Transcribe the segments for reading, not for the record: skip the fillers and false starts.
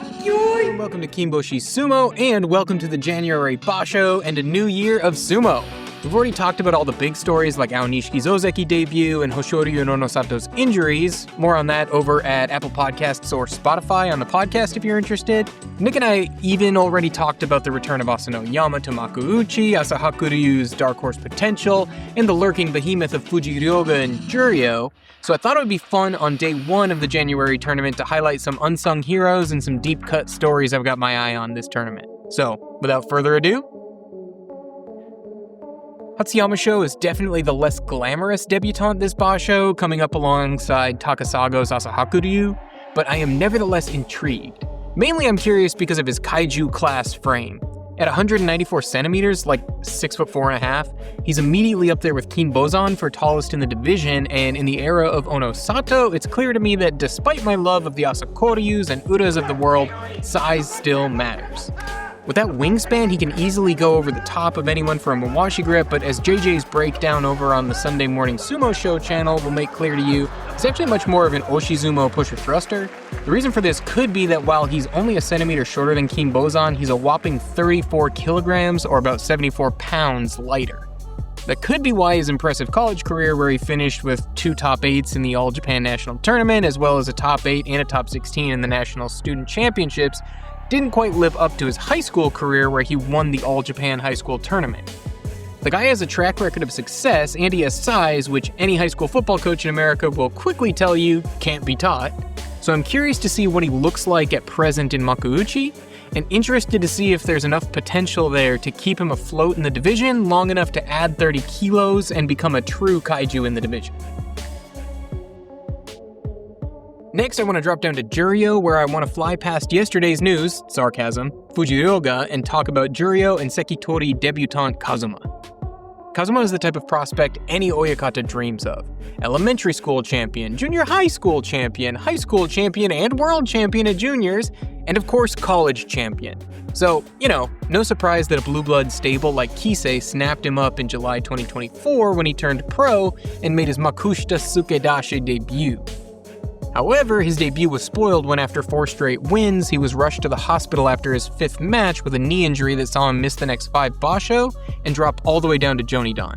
Welcome to Kimboshi Sumo, and welcome to the January basho and a new year of sumo. We've already talked about all the big stories like Aonishiki's Ozeki debut and Hoshoryu and Onosato's injuries. More on that over at Apple Podcasts or Spotify on the podcast if you're interested. Nick and I even already talked about the return of Asanoyama to Makuuchi, Asahakuryu's dark horse potential, and the lurking behemoth of Fujiryoga and Juryo. So I thought it would be fun on day one of the January tournament to highlight some unsung heroes and some deep-cut stories I've got my eye on this tournament. So, without further ado, Hatsuyama Sho is definitely the less glamorous debutante this basho, coming up alongside Takasago's Asahakuryu, but I am nevertheless intrigued. Mainly I'm curious because of his kaiju class frame. At 194 centimeters, like 6'4.5", he's immediately up there with Kinbozan for tallest in the division, and in the era of Onosato, it's clear to me that despite my love of the Asakuryus and Uras of the world, size still matters. With that wingspan, he can easily go over the top of anyone for a Mawashi grip, but as JJ's breakdown over on the Sunday Morning Sumo Show channel will make clear to you, he's actually much more of an Oshizumo pusher thruster. The reason for this could be that while he's only a centimeter shorter than Kinbozan, he's a whopping 34 kilograms or about 74 pounds lighter. That could be why his impressive college career, where he finished with 2 top 8s in the All Japan National Tournament, as well as a top 8 and a top 16 in the National Student Championships, didn't quite live up to his high school career where he won the All Japan High School Tournament. The guy has a track record of success, and he has size, which any high school football coach in America will quickly tell you can't be taught. So I'm curious to see what he looks like at present in Makuuchi, and interested to see if there's enough potential there to keep him afloat in the division long enough to add 30 kilos and become a true kaiju in the division. Next, I want to drop down to Juryo, where I want to fly past yesterday's news, sarcasm, Fujiryoga, and talk about Juryo and Sekitori debutante Kazuma. Kazuma is the type of prospect any Oyakata dreams of. Elementary school champion, junior high school champion, and world champion at juniors, and of course college champion. So, no surprise that a blue blood stable like Kisei snapped him up in July 2024 when he turned pro and made his Makushita Sukedashi debut. However, his debut was spoiled when after 4 straight wins, he was rushed to the hospital after his 5th match with a knee injury that saw him miss the next 5 basho and drop all the way down to Jonidan.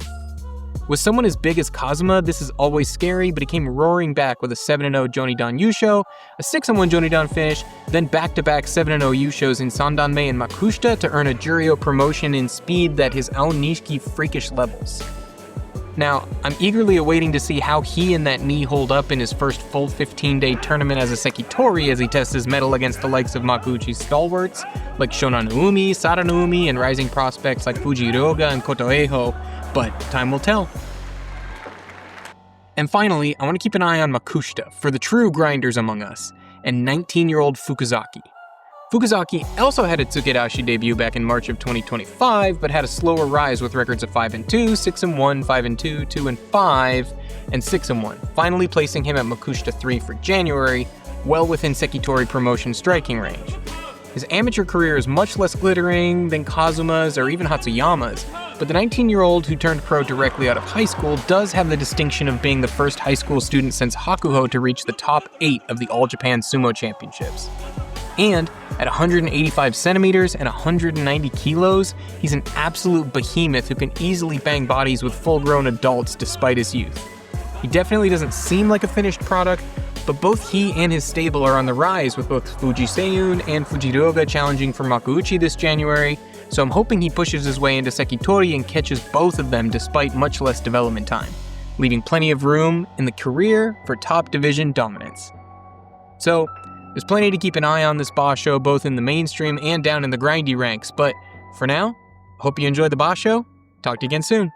With someone as big as Kazuma, this is always scary, but he came roaring back with a 7-0 Jonidan Yusho, a 6-1 Jonidan finish, then back-to-back 7-0 Yushos in Sandanmei and Makushita to earn a Juryo promotion in speed that his Aonishiki freakish levels. Now, I'm eagerly awaiting to see how he and that knee hold up in his first full 15-day tournament as a Sekitori as he tests his mettle against the likes of Makuuchi's stalwarts, like Shonanoumi, Saranoumi, and rising prospects like Fujiryoga and Kotoeho, but time will tell. And finally, I want to keep an eye on Makushita for the true grinders among us, and 19-year-old Fukuzaki. Fukuzaki also had a Tsukedashi debut back in March of 2025, but had a slower rise with records of 5-2, 6-1, 5-2, 2-5, and 6-1, finally placing him at Makushita 3 for January, well within Sekitori promotion striking range. His amateur career is much less glittering than Kazuma's or even Hatsuyama's, but the 19-year-old who turned pro directly out of high school does have the distinction of being the first high school student since Hakuho to reach the top 8 of the All Japan Sumo Championships. And at 185 centimeters and 190 kilos, he's an absolute behemoth who can easily bang bodies with full-grown adults despite his youth. He definitely doesn't seem like a finished product, but both he and his stable are on the rise with both Fujiseiyun and Fujiryoga challenging for Makuuchi this January, so I'm hoping he pushes his way into Sekitori and catches both of them despite much less development time, leaving plenty of room in the career for top division dominance. So, there's plenty to keep an eye on this basho, both in the mainstream and down in the grindy ranks, but for now, hope you enjoyed the basho. Talk to you again soon.